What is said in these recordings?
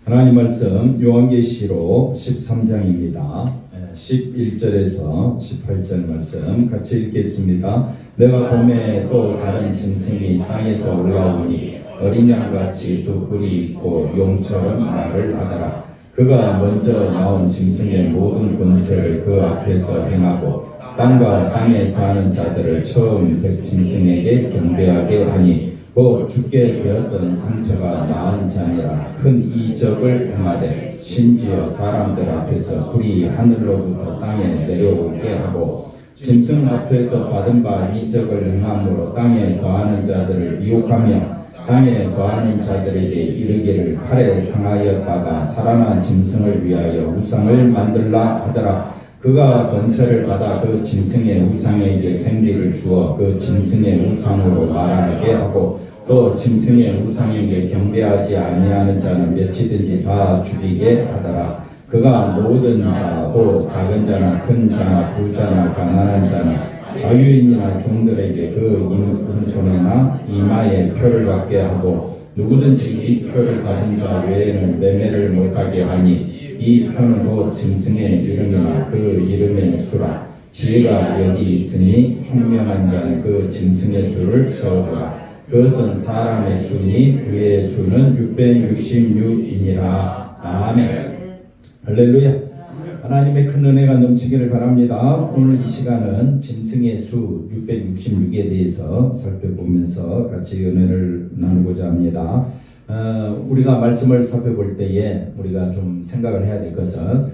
하나님 말씀 요한계시록 13장입니다. 11절에서 18절 말씀 같이 읽겠습니다. 내가 봄에 또 다른 짐승이 땅에서 올라오니 어린 양같이 두 뿔이 있고 용처럼 말을 하더라. 그가 먼저 나온 짐승의 모든 권세를 그 앞에서 행하고 땅과 땅에 사는 자들을 처음 그 짐승에게 경배하게 하니 곧 죽게 되었던 상처가 나은 자니라. 큰 이적을 행하되 심지어 사람들 앞에서 불이 하늘로부터 땅에 내려오게 하고 짐승 앞에서 받은 바 이적을 행함으로 땅에 거하는 자들을 미혹하며 땅에 거하는 자들에게 이르기를 칼에 상하였다가 살아난 짐승을 위하여 우상을 만들라 하더라. 그가 권세를 받아 그 짐승의 우상에게 생기를 주어 그 짐승의 우상으로 말하게 하고 또 짐승의 우상에게 경배하지 아니하는 자는 몇이든지 다 죽이게 하더라. 그가 모든 자, 또 작은 자나 큰 자나 부자나 가난한 자나 자유인이나 종들에게 그 손에나 이마에 표를 받게 하고 누구든지 이 표를 가진 자 외에는 매매를 못하게 하니 이 표는 곧 짐승의 이름이나 그 이름의 수라. 지혜가 여기 있으니 총명한 자는 그 짐승의 수를 세우더라. 그것은 사람의 수니 그의 수는 666이니라. 아멘. 할렐루야. 하나님의 큰 은혜가 넘치기를 바랍니다. 오늘 이 시간은 짐승의 수 666에 대해서 살펴보면서 같이 은혜를 나누고자 합니다. 우리가 말씀을 살펴볼 때에 우리가 좀 생각을 해야 될 것은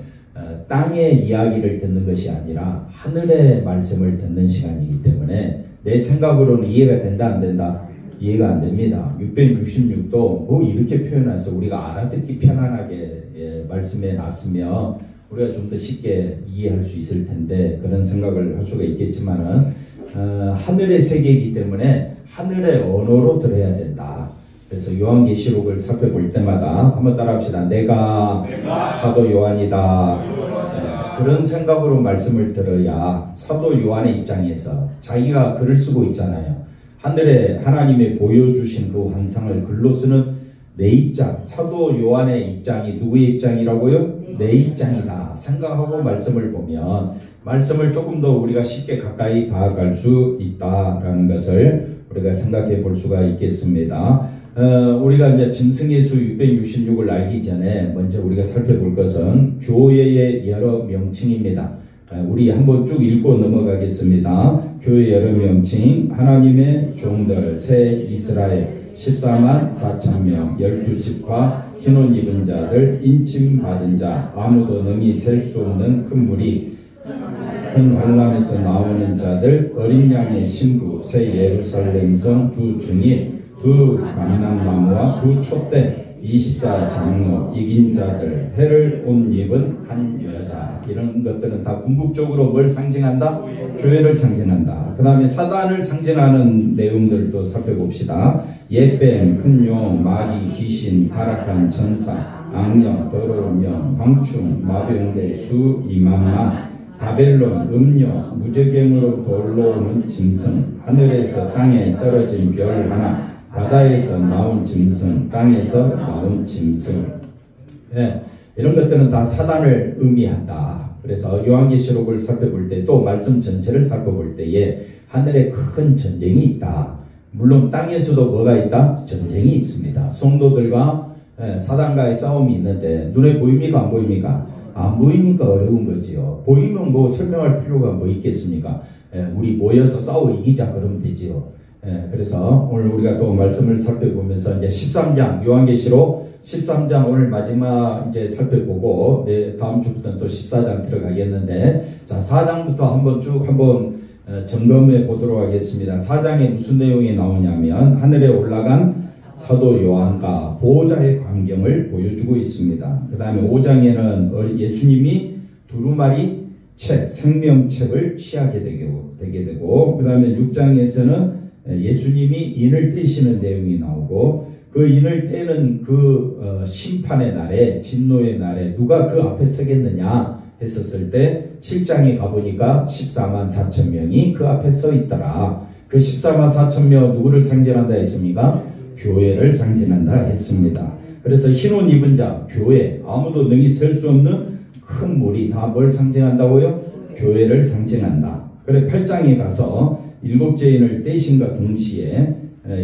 땅의 이야기를 듣는 것이 아니라 하늘의 말씀을 듣는 시간이기 때문에 내 생각으로는 이해가 된다 안 된다? 이해가 안 됩니다. 666도 뭐 이렇게 표현해서 우리가 알아듣기 편안하게 말씀해 놨으면 우리가 좀 더 쉽게 이해할 수 있을 텐데 그런 생각을 할 수가 있겠지만은 하늘의 세계이기 때문에 하늘의 언어로 들어야 된다. 그래서 요한계시록을 살펴볼 때마다 한번 따라합시다. 내가 사도 요한이다. 그런 생각으로 말씀을 들어야 사도 요한의 입장에서 자기가 글을 쓰고 있잖아요. 하늘에 하나님이 보여주신 그 환상을 글로 쓰는 내 입장, 사도 요한의 입장이 누구의 입장이라고요? 내 입장이다 생각하고 말씀을 보면 말씀을 조금 더 우리가 쉽게 가까이 다가갈 수 있다라는 것을 우리가 생각해 볼 수가 있겠습니다. 우리가 이제 짐승의 수 666을 알기 전에 먼저 우리가 살펴볼 것은 교회의 여러 명칭입니다. 우리 한번 쭉 읽고 넘어가겠습니다. 교회 여러 명칭, 하나님의 종들, 새 이스라엘 14만 4천 명, 12지파, 흰옷 입은 자들, 인침 받은 자, 아무도 능히 셀 수 없는 큰 무리, 큰 환란에서 나오는 자들, 어린 양의 신부, 새 예루살렘 성 두 증인, 두 감람나무와 두 촛대, 24장로, 이긴 자들, 해를 옷 입은 한 여자. 이런 것들은 다 궁극적으로 뭘 상징한다? 교회를 상징한다. 그 다음에 사단을 상징하는 내용들도 살펴봅시다. 옛뱀, 큰 용, 마귀, 귀신, 타락한 천사, 악령, 더러운 영, 황충, 마병대, 수, 이만만, 바벨론, 음료, 무저갱으로부터 올라오는 짐승, 하늘에서 땅에 떨어진 별 하나, 바다에서 나온 짐승, 땅에서 나온 짐승. 네, 이런 것들은 다 사단을 의미한다. 그래서 요한계시록을 살펴볼 때 또 말씀 전체를 살펴볼 때에 하늘에 큰 전쟁이 있다. 물론 땅에서도 뭐가 있다? 전쟁이 있습니다. 성도들과 사단과의 싸움이 있는데 눈에 보입니까? 안 보입니까? 안 보이니까 어려운 거지요. 보이면 뭐 설명할 필요가 뭐 있겠습니까? 우리 모여서 싸워 이기자 그러면 되지요. 그래서 오늘 우리가 또 말씀을 살펴보면서 이제 13장 요한계시록 13장 오늘 마지막 이제 살펴보고 다음 주부터는 또 14장 들어가겠는데 자 4장부터 한번 쭉 점검해 보도록 하겠습니다. 4장에 무슨 내용이 나오냐면 하늘에 올라간 사도 요한과 보호자의 광경을 보여주고 있습니다. 그 다음에 5장에는 예수님이 두루마리 책, 생명책을 취하게 되게 되고 그 다음에 6장에서는 예수님이 인을 떼시는 내용이 나오고 그 인을 떼는 그 심판의 날에 진노의 날에 누가 그 앞에 서겠느냐 했었을 때 7장에 가보니까 14만 4천 명이 그 앞에 서 있더라. 그 14만 4천 명 누구를 상징한다 했습니까? 교회를 상징한다 했습니다. 그래서 흰옷 입은 자, 교회, 아무도 능히 설 수 없는 큰 물이 다 뭘 상징한다고요? 교회를 상징한다. 그래 8장에 가서 7죄인을 떼신과 동시에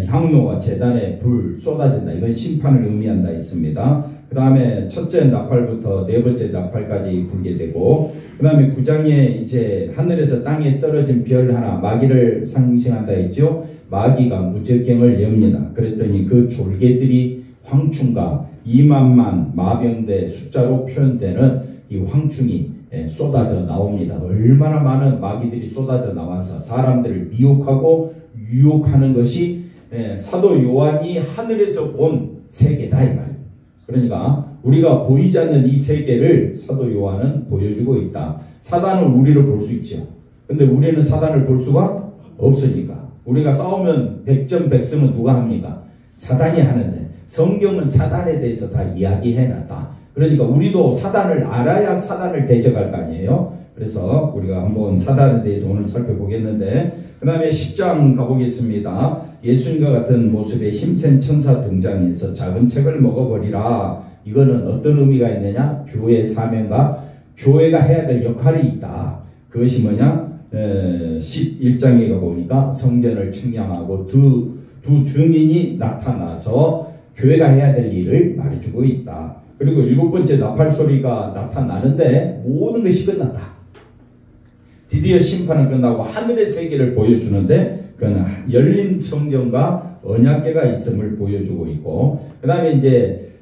향로와 제단에 불 쏟아진다. 이건 심판을 의미한다 있습니다. 그 다음에 첫째 나팔부터 네 번째 나팔까지 불게 되고, 그 다음에 9장에 이제 하늘에서 땅에 떨어진 별 하나, 마귀를 상징한다 했죠. 마귀가 무적경을 엽니다. 그랬더니 그 졸개들이 황충과 2만만 마병대 숫자로 표현되는 이 황충이 쏟아져 나옵니다. 얼마나 많은 마귀들이 쏟아져 나와서 사람들을 미혹하고 유혹하는 것이 사도 요한이 하늘에서 본 세계다 이 말이에요. 그러니까 우리가 보이지 않는 이 세계를 사도 요한은 보여주고 있다. 사단은 우리를 볼 수 있죠. 근데 우리는 사단을 볼 수가 없으니까. 우리가 싸우면 100점 100승은 누가 합니까? 사단이 하는데 성경은 사단에 대해서 다 이야기해놨다. 그러니까 우리도 사단을 알아야 사단을 대적할 거 아니에요. 그래서 우리가 한번 사단에 대해서 오늘 살펴보겠는데, 그 다음에 10장 가보겠습니다. 예수님과 같은 모습의 힘센 천사 등장해서 작은 책을 먹어버리라. 이거는 어떤 의미가 있느냐? 교회의 사명과 교회가 해야 될 역할이 있다. 그것이 뭐냐? 11장에 가보니까 성전을 측량하고 두 증인이 나타나서 교회가 해야 될 일을 말해주고 있다. 그리고 7번째 나팔 소리가 나타나는데 모든 것이 끝났다. 드디어 심판은 끝나고 하늘의 세계를 보여주는데, 그건 열린 성전과 언약궤가 있음을 보여주고 있고, 그 다음에 이제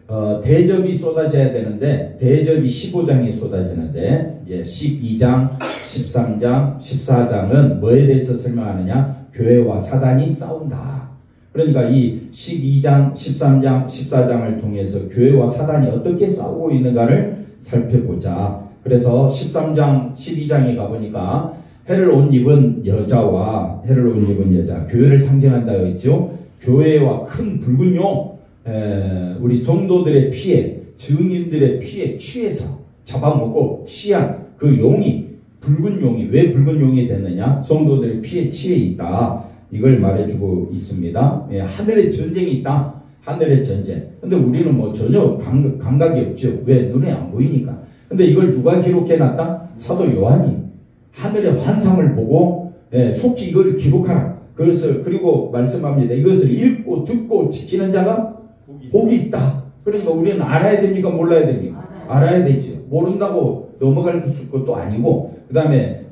대접이 쏟아져야 되는데 대접이 15장에 쏟아지는데, 이제 12장, 13장, 14장은 뭐에 대해서 설명하느냐? 교회와 사단이 싸운다. 그러니까 이 12장, 13장, 14장을 통해서 교회와 사단이 어떻게 싸우고 있는가를 살펴보자. 그래서 13장, 12장에 가보니까 해를 옷 입은 여자와 해를 옷 입은 여자, 교회를 상징한다고 했죠. 교회와 큰 붉은 용, 우리 성도들의 피해, 증인들의 피해 취해서 잡아먹고 취한 그 용이, 붉은 용이, 왜 붉은 용이 됐느냐? 성도들의 피해 취해 있다. 이걸 말해주고 있습니다. 하늘의 전쟁이 있다. 하늘의 전쟁. 근데 우리는 뭐 전혀 감각이 없죠. 왜? 눈에 안 보이니까. 근데 이걸 누가 기록해놨다? 사도 요한이 하늘의 환상을 보고 속히 이걸 기록하라. 그리고 말씀합니다. 이것을 읽고 듣고 지키는 자가 복이 있다. 그러니까 우리는 알아야 됩니까? 몰라야 됩니까? 알아야 되죠. 모른다고 넘어갈 것도 아니고, 그 다음에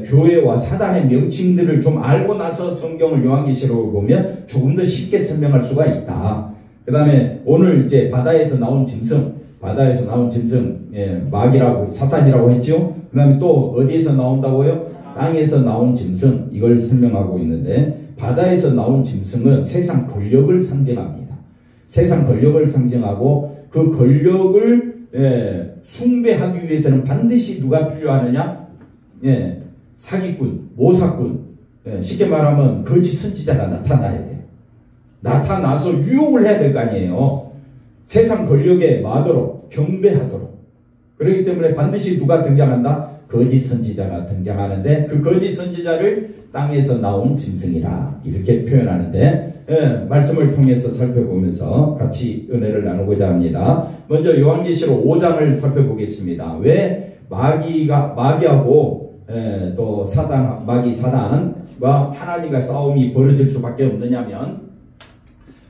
교회와 사단의 명칭들을 좀 알고 나서 성경을 요한계시록을 보면 조금 더 쉽게 설명할 수가 있다. 그 다음에 오늘 이제 바다에서 나온 짐승, 마귀라고, 사탄이라고 했죠. 그 다음에 또 어디에서 나온다고요? 땅에서 나온 짐승, 이걸 설명하고 있는데, 바다에서 나온 짐승은 세상 권력을 상징합니다. 세상 권력을 상징하고, 그 권력을 숭배하기 위해서는 반드시 누가 필요하느냐? 사기꾼, 모사꾼, 쉽게 말하면 거짓 선지자가 나타나야 돼요. 나타나서 유혹을 해야 될 거 아니에요. 세상 권력에 마도록, 경배하도록. 그렇기 때문에 반드시 누가 등장한다? 거짓 선지자가 등장하는데, 그 거짓 선지자를 땅에서 나온 짐승이라 이렇게 표현하는데, 말씀을 통해서 살펴보면서 같이 은혜를 나누고자 합니다. 먼저 요한계시록 5장을 살펴보겠습니다. 왜 마귀하고 또 마귀 사단과 하나님과 싸움이 벌어질 수밖에 없느냐면,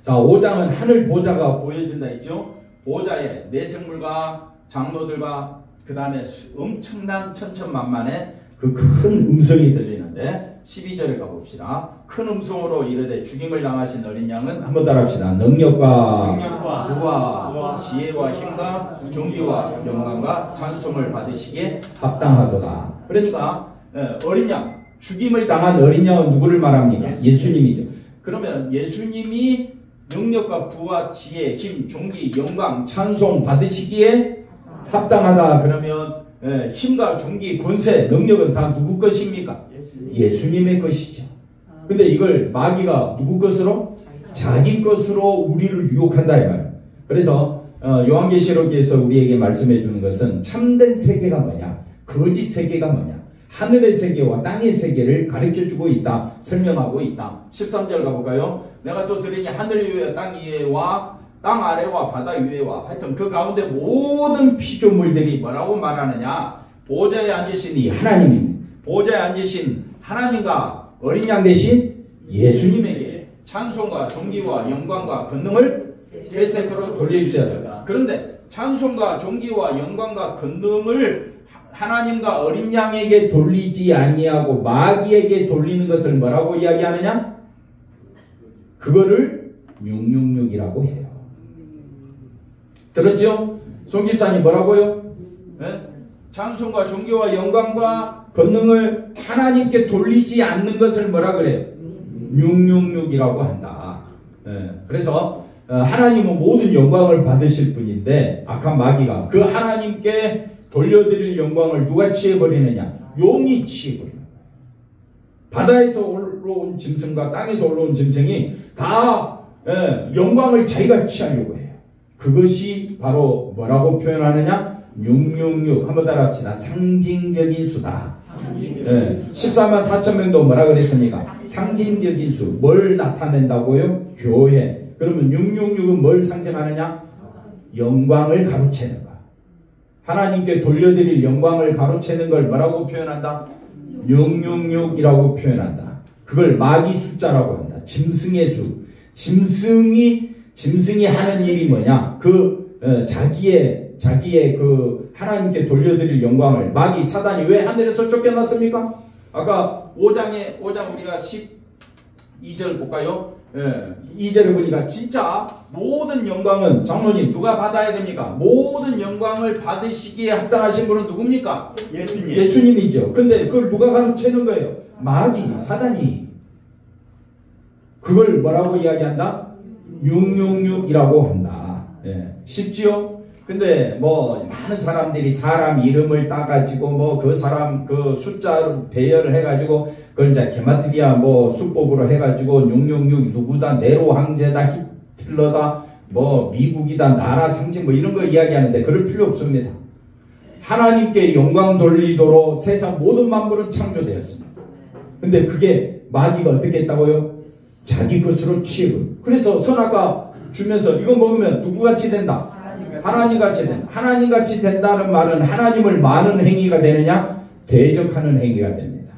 자, 5장은 하늘 보좌가 보여진다 했죠. 보좌에 내생물과 장로들과 그 다음에 엄청난 천천만만의 그 큰 음성이 들리는데, 12절에 가봅시다. 큰 음성으로 이르되 죽임을 당하신 어린 양은 한번 따라합시다. 능력과 부와 지혜와 힘과 존귀와 영광과 찬송을 받으시기에 합당하도다. 그러니까 어린 양, 죽임을 당한 어린 양은 누구를 말합니까? 예수님이죠. 그러면 예수님이 능력과 부와 지혜, 힘, 존귀, 영광, 찬송 받으시기에 합당하다. 그러면 힘과 존귀, 권세, 능력은 다 누구 것입니까? 예수님의 것이죠. 근데 이걸 마귀가 누구 것으로? 자기 것으로 우리를 유혹한다 이 말이에요. 그래서 요한계시록에서 우리에게 말씀해 주는 것은 참된 세계가 뭐냐, 거짓 세계가 뭐냐, 하늘의 세계와 땅의 세계를 가르쳐주고 있다, 설명하고 있다. 13절 가볼까요? 내가 또 들으니 하늘 위에 땅 위에와 땅 아래와 바다 위에와 하여튼 그 가운데 모든 피조물들이 뭐라고 말하느냐? 보좌에 앉으신 이 하나님입니다. 보좌에 앉으신 하나님과 어린 양 대신 예수님에게 찬송과 존귀와 영광과 권능을 세세토록 돌릴지어다. 그런데 찬송과 존귀와 영광과 권능을 하나님과 어린 양에게 돌리지 아니하고 마귀에게 돌리는 것을 뭐라고 이야기하느냐? 그거를 666이라고 해요. 들었죠? 송 집사님 뭐라고요? 네? 찬송과 존귀와 영광과 권능을 하나님께 돌리지 않는 것을 뭐라 그래요? 666이라고 한다. 네. 그래서 하나님은 모든 영광을 받으실 분인데 악한 마귀가 그 하나님께 돌려드릴 영광을 누가 취해버리느냐? 용이 취해버리는 거예요. 바다에서 올라온 짐승과 땅에서 올라온 짐승이 다 영광을 자기가 취하려고 해요. 그것이 바로 뭐라고 표현하느냐? 666 한번 따라합시다. 상징적인 수다. 14만 4천 명도 뭐라 그랬습니까? 상징적인 수. 뭘 나타낸다고요? 교회. 그러면 666은 뭘 상징하느냐? 영광을 가로채는 것. 하나님께 돌려드릴 영광을 가로채는 걸 뭐라고 표현한다? 666이라고 표현한다. 그걸 마귀 숫자라고 한다. 짐승의 수. 짐승이 하는 일이 뭐냐? 자기의 그 하나님께 돌려드릴 영광을 마귀 사단이 왜 하늘에서 쫓겨났습니까? 아까 5장 우리가 12절 볼까요? 2절에 보니까 진짜 모든 영광은 장로님 누가 받아야 됩니까? 모든 영광을 받으시기에 합당하신 분은 누굽니까? 예수님이죠. 근데 그걸 누가 가르치는 거예요? 마귀, 사단이. 그걸 뭐라고 이야기한다? 666이라고 한다. 쉽지요? 근데 뭐 많은 사람들이 사람 이름을 따가지고 그 사람 그 숫자로 배열을 해가지고 그걸 이제 게마트리아 수법으로 해가지고 666 누구다 네로 황제다 히틀러다 미국이다 나라 상징 이런 거 이야기하는데 그럴 필요 없습니다. 하나님께 영광 돌리도록 세상 모든 만물은 창조되었습니다. 근데 그게 마귀가 어떻게 했다고요? 자기 것으로 취해버려. 그래서 선악과 주면서 이거 먹으면 누구같이 된다? 하나님같이 된다. 하나님같이 된다는 말은 하나님을 많은 행위가 되느냐? 대적하는 행위가 됩니다.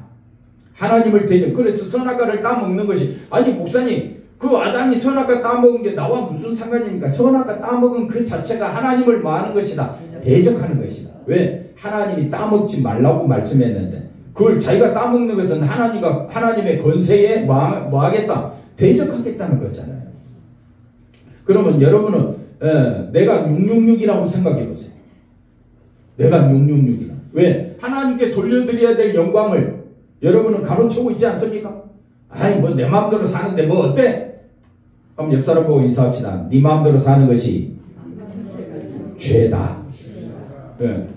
하나님을 대적. 그래서 선악과를 따먹는 것이 아니 목사님 그 아담이 선악과 따먹은 게 나와 무슨 상관입니까? 선악과 따먹은 그 자체가 하나님을 많은 것이다. 대적하는 것이다. 왜? 하나님이 따먹지 말라고 말씀했는데 그걸 자기가 따먹는 것은 하나님의 권세에 뭐 하겠다? 대적하겠다는 거잖아요. 그러면 여러분은 내가 666이라고 생각해 보세요. 내가 666이다. 왜? 하나님께 돌려드려야 될 영광을 여러분은 가로채고 있지 않습니까? 아니 내 마음대로 사는데 어때? 그럼 옆 사람 보고 인사합시다. 네 마음대로 사는 것이 죄다.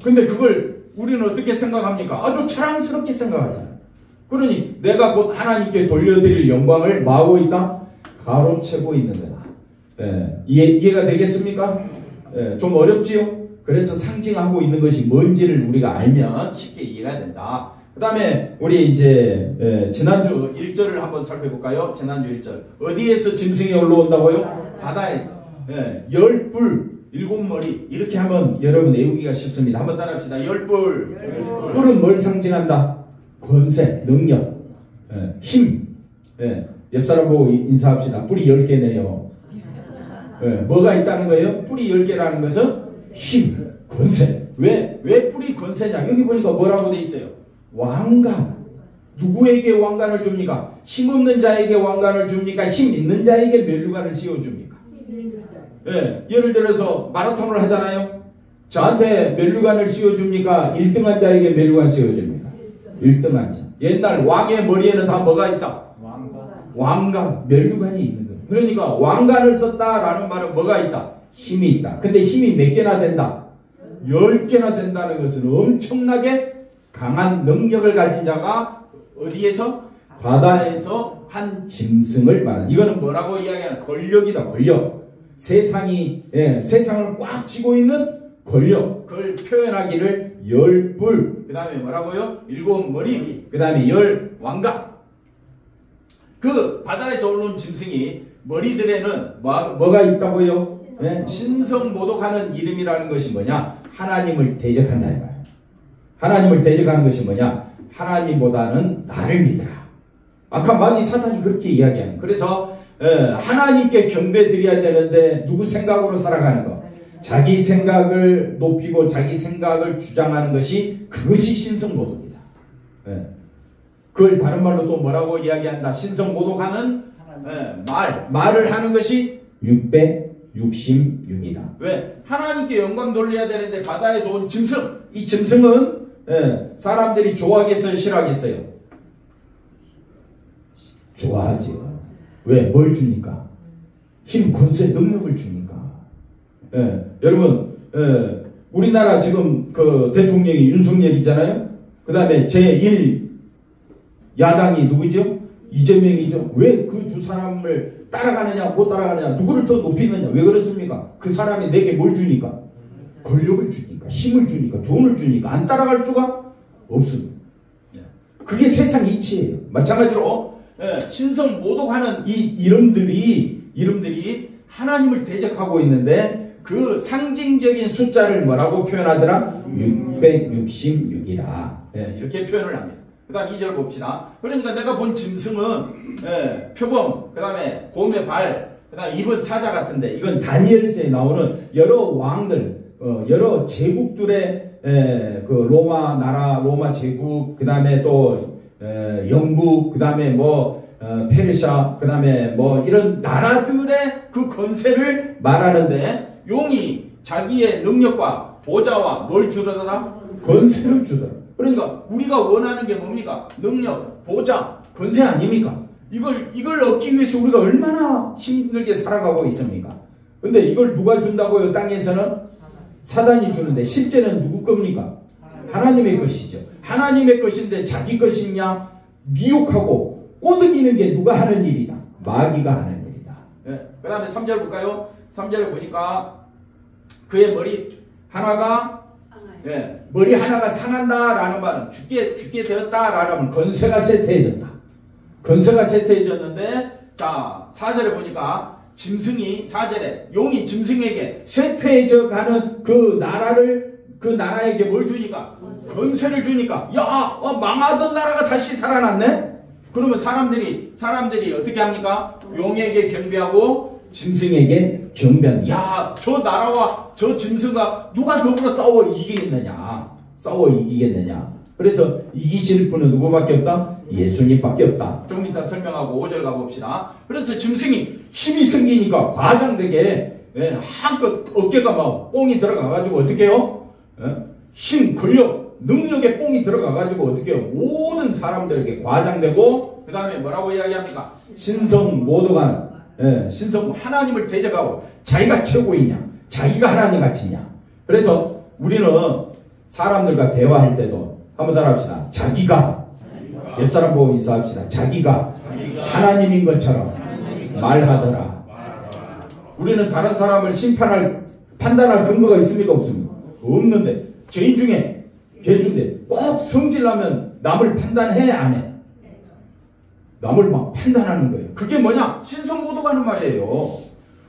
근데 그걸 우리는 어떻게 생각합니까? 아주 자랑스럽게 생각하잖아요. 그러니 내가 곧 하나님께 돌려드릴 영광을 뭐하고 있다? 가로채고 있는 거다. 이해가 되겠습니까? 좀 어렵지요? 그래서 상징하고 있는 것이 뭔지를 우리가 알면 쉽게 이해가 된다. 그 다음에 우리 이제 지난주 1절을 한번 살펴볼까요? 지난주 1절 어디에서 짐승이 올라온다고요? 바다에서. 10뿔 7머리 이렇게 하면 여러분 외우기가 쉽습니다. 한번 따라합시다. 10뿔. 뿔은 뭘 상징한다? 권세, 능력, 힘. 옆 사람 보고 인사합시다. 뿔이 10개네요. 뭐가 있다는 거예요? 뿔이 10개라는 것은 힘, 권세. 왜 뿔이 권세냐? 여기 보니까 뭐라고 돼 있어요? 왕관. 누구에게 왕관을 줍니까? 힘없는 자에게 왕관을 줍니까? 힘 있는 자에게 면류관을 씌워줍니까? 예를 들어서 마라톤을 하잖아요. 저한테 면류관을 씌워줍니까? 1등한 자에게 면류관 씌워줍니까? 1등한 자. 옛날 왕의 머리에는 다 뭐가 있다? 왕관, 면류관이 있는 거예요. 그러니까 왕관을 썼다라는 말은 뭐가 있다? 힘이 있다. 근데 힘이 몇 개나 된다? 10개나 된다는 것은 엄청나게 강한 능력을 가진 자가 어디에서? 바다에서 한 짐승을 말하는. 이거는 뭐라고 이야기하는? 권력이다. 권력. 세상을 꽉 쥐고 있는 권력. 그걸 표현하기를 10뿔. 그 다음에 뭐라고요? 7머리. 그 다음에 10왕관. 그 바다에서 올라온 짐승이 머리들에는 뭐가 있다고요? 네? 신성모독하는 이름이라는 것이 뭐냐? 하나님을 대적한다 이 말이에요. 하나님을 대적하는 것이 뭐냐? 하나님보다는 나를 믿으라. 아까 마귀 사탄이 그렇게 이야기하는. 그래서 하나님께 경배 드려야 되는데 누구 생각으로 살아가는 거? 자기 생각을 높이고 자기 생각을 주장하는 것이 그것이 신성모독이다. 그걸 다른 말로 또 뭐라고 이야기한다? 신성모독하는 말을 하는 것이 666이다. 왜? 하나님께 영광 돌려야 되는데 바다에서 온 짐승. 이 짐승은 사람들이 좋아하겠어요? 싫어하겠어요? 좋아하지요. 왜? 뭘 주니까? 힘, 권세, 능력을 주니까. 여러분, 우리나라 지금 그 대통령이 윤석열이잖아요? 그 다음에 제1 야당이 누구죠? 이재명이죠? 왜 그 두 사람을 따라가느냐, 못 따라가느냐, 누구를 더 높이느냐? 왜 그렇습니까? 그 사람이 내게 뭘 주니까? 권력을 주니까, 힘을 주니까, 돈을 주니까, 안 따라갈 수가 없습니다. 그게 세상 이치예요. 마찬가지로, 신성 모독하는 이 이름들이 하나님을 대적하고 있는데, 그 상징적인 숫자를 뭐라고 표현하더라? 666이라. 이렇게 표현을 합니다. 그 다음 2절 봅시다. 그러니까 내가 본 짐승은 표범, 그 다음에 곰의 발, 그 다음에 입은 사자 같은데, 이건 다니엘서에 나오는 여러 왕들, 여러 제국들의 그 로마 나라, 로마 제국, 그 다음에 또 영국, 그 다음에 뭐 페르시아, 그 다음에 뭐 이런 나라들의 그 권세를 말하는데, 용이 자기의 능력과 보좌와 뭘 주더라? 권세를 주더라. 그러니까 우리가 원하는 게 뭡니까? 능력, 보좌, 권세 아닙니까? 이걸 얻기 위해서 우리가 얼마나 힘들게 살아가고 있습니까? 근데 이걸 누가 준다고요? 땅에서는? 사단이 주는데 실제는 누구 겁니까? 하나님의 것이죠. 하나님의 것인데 자기 것이냐? 미혹하고 꼬드기는 게 누가 하는 일이다? 마귀가 하는 일이다. 그 다음에 3절 볼까요? 3절을 보니까 그의 머리 하나가 머리 하나가 상한다라는 말은 죽게 되었다라는 건세가 쇠퇴해졌다. 건세가 쇠퇴해졌는데, 자 4절에 보니까 짐승이 4절에 용이 짐승에게 쇠퇴해져 가는 그 나라에게 뭘 주니까? 건세를 주니까, 야, 망하던 나라가 다시 살아났네? 그러면 사람들이 어떻게 합니까? 용에게 경배하고 짐승에게 경배한다. 야, 저 나라와 저 짐승과 누가 더불어 싸워 이기겠느냐? 그래서 이기실 분은 누구밖에 없다? 예수님밖에 없다. 좀 이따 설명하고 5절 가봅시다. 그래서 짐승이 힘이 생기니까 과장되게 한껏 어깨가 막 뽕이 들어가가지고 어떻게 해요? 힘, 권력, 능력에 뽕이 들어가가지고 어떻게 해요? 모든 사람들에게 과장되고, 그 다음에 뭐라고 이야기합니까? 신성 모독하는, 신성 하나님을 대적하고 자기가 최고이냐? 자기가 하나님 같이냐? 그래서 우리는 사람들과 대화할 때도 한번 따라합시다. 자기가 옆 사람 보고 인사합시다. 자기가 하나님인 것처럼 말하더라. 우리는 다른 사람을 판단할 근거가 있습니까? 없습니까? 없는데, 죄인 중에 개수인데 꼭 성질나면 남을 판단해? 안 해? 남을 막 판단하는 거예요. 그게 뭐냐? 신성모독하는 말이에요.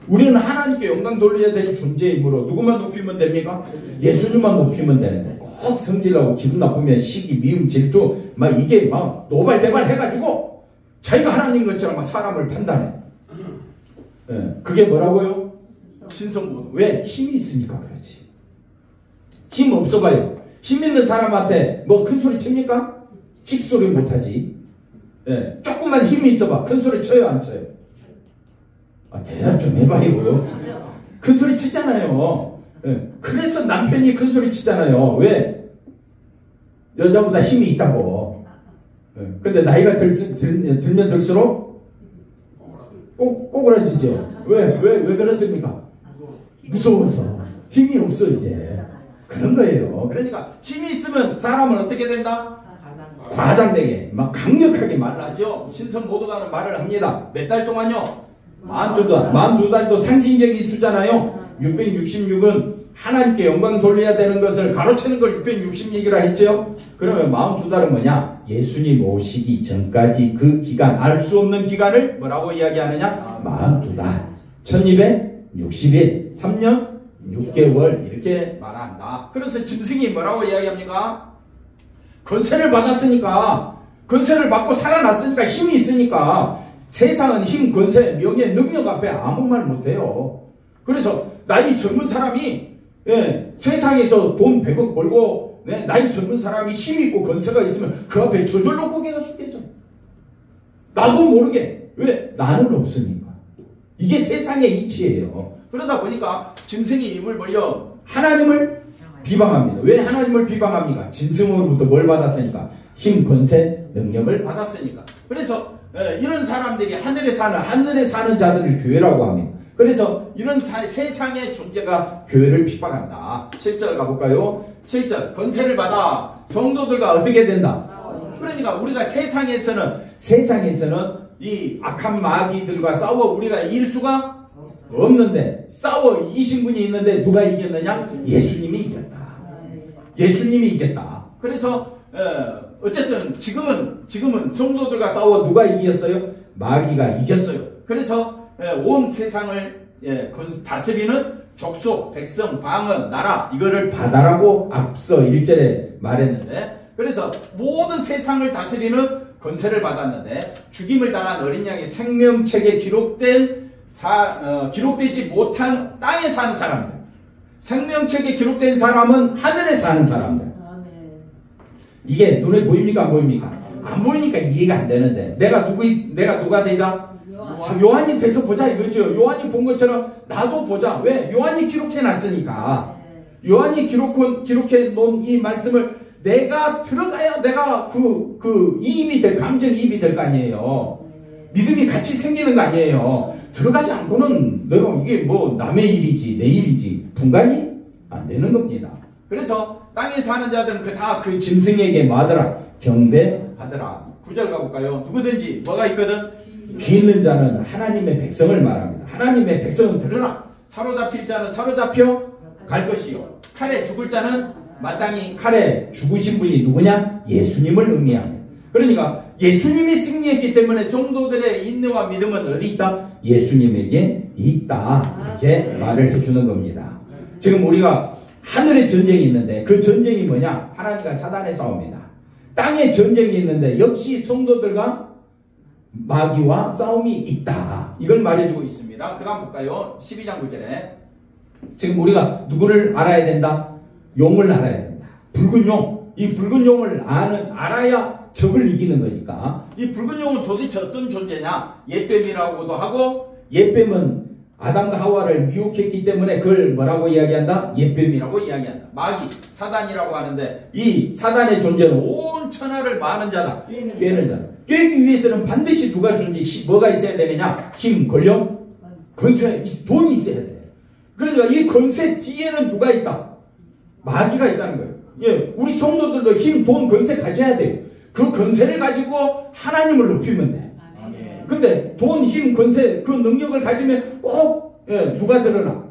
우리는 하나님께 영광 돌려야 될 존재이므로 누구만 높이면 됩니까? 예수님만 높이면 되는데, 꼭 성질나고 기분 나쁘면 시기, 미움, 질투 막 이게 막 노발대발 해가지고 자기가 하나님 것처럼 막 사람을 판단해. 그게 뭐라고요? 신성모독. 왜? 힘이 있으니까 그렇지. 힘 없어봐요. 힘 있는 사람한테 뭐 큰 소리 칩니까? 칙소리 못하지. 조금만 힘이 있어봐. 큰 소리 쳐요, 안 쳐요? 대답 좀 해봐요. 큰 소리 치잖아요. 그래서 남편이 큰 소리 치잖아요. 왜? 여자보다 힘이 있다고. 근데 나이가 들면 들수록 꼬꾸라지죠. 왜 그렇습니까? 무서워서. 힘이 없어, 이제. 그런 거예요. 그러니까 힘이 있으면 사람은 어떻게 된다? 과장되게, 막 강력하게 말을 하죠. 신성모독하는 말을 합니다. 몇 달 동안요? 42달도 상징적인 수잖아요. 666은 하나님께 영광 돌려야 되는 것을 가로채는 걸 666이라 했죠. 그러면 42달은 뭐냐? 예수님 오시기 전까지 그 기간, 알 수 없는 기간을 뭐라고 이야기하느냐? 42달. 1200 60일, 3년 6개월 이렇게 말한다. 그래서 짐승이 뭐라고 이야기합니까? 권세를 받았으니까, 권세를 받고 살아났으니까, 힘이 있으니까 세상은 힘, 권세, 명예, 능력 앞에 아무 말 못해요. 그래서 나이 젊은 사람이 세상에서 돈 100억 벌고 나이 젊은 사람이 힘이 있고 권세가 있으면 그 앞에 저절로 고개가 숙여져. 나도 모르게. 왜? 나는 없으니까. 이게 세상의 이치예요. 그러다 보니까 짐승이 입을 벌려 하나님을 비방합니다. 왜 하나님을 비방합니까? 짐승으로부터 뭘 받았으니까? 힘, 권세, 능력을 받았으니까. 그래서 이런 사람들이 하늘에 사는 자들을 교회라고 합니다. 그래서 이런 세상의 존재가 교회를 핍박한다. 7절 가볼까요? 7절 권세를 받아 성도들과 어떻게 된다? 그러니까 우리가 세상에서는 이 악한 마귀들과 싸워 우리가 이길 수가 없는데, 싸워 이기신 분이 있는데 누가 이겼느냐? 예수님이 이겼다. 예수님이 이겼다. 그래서 어쨌든 지금은 성도들과 싸워 누가 이겼어요? 마귀가 이겼어요. 그래서 온 세상을 다스리는 족속, 백성, 방언, 나라 이거를 받아라고 앞서 1절에 말했는데, 그래서 모든 세상을 다스리는 권세를 받았는데 죽임을 당한 어린 양의 생명책에 기록되지 못한 땅에 사는 사람들, 생명책에 기록된 사람은 하늘에 사는 사람들. 이게 눈에 보입니까? 안 보입니까? 안 보이니까 이해가 안 되는데, 내가 누가 되자? 요한이 돼서 보자 이거죠. 요한이 본 것처럼 나도 보자. 왜? 요한이 기록해 놨으니까. 요한이 기록해 놓은 이 말씀을 내가 들어가야 내가 이입이 될, 감정이입이 될 거 아니에요. 믿음이 같이 생기는 거 아니에요. 들어가지 않고는 내가 이게 뭐 남의 일이지 내 일이지 분간이 안 되는 겁니다. 그래서 땅에 사는 자들은 다 그 짐승에게 뭐 하더라? 경배하더라. 9절 가볼까요? 누구든지 뭐가 있거든? 귀 있는 자는 하나님의 백성을 말합니다. 하나님의 백성은 들으라. 사로잡힐 자는 사로잡혀 갈 것이요, 칼에 죽을 자는 마땅히 칼에 죽으신 분이 누구냐? 예수님을 의미합니다. 그러니까 예수님이 승리했기 때문에 성도들의 인내와 믿음은 어디 있다? 예수님에게 있다. 이렇게 말을 해주는 겁니다. 지금 우리가 하늘에 전쟁이 있는데 그 전쟁이 뭐냐? 하나님과 사단의 싸움이다. 땅에 전쟁이 있는데 역시 성도들과 마귀와 싸움이 있다. 이걸 말해주고 있습니다. 그 다음 볼까요? 12장 9절에 지금 우리가 누구를 알아야 된다? 용을 알아야 된다. 붉은 용. 이 붉은 용을 알아야 적을 이기는 거니까. 이 붉은 용은 도대체 어떤 존재냐? 옛뱀이라고도 하고, 옛뱀은 아담과 하와를 미혹했기 때문에 그걸 뭐라고 이야기한다? 옛뱀이라고 이야기한다. 마귀, 사단이라고 하는데 이 사단의 존재는 온 천하를 마는 자다. 꿰는 자다. 꿰기 위해서는 반드시 뭐가 있어야 되느냐? 힘, 권력, 권세, 돈이 있어야 돼. 그러니까 이 권세 뒤에는 누가 있다? 마귀가 있다는 거예요. 예, 우리 성도들도 힘, 돈, 권세 가져야 돼요. 그 권세를 가지고 하나님을 높이면 돼. 근데 돈, 힘, 권세, 그 능력을 가지면 꼭 누가 드러나?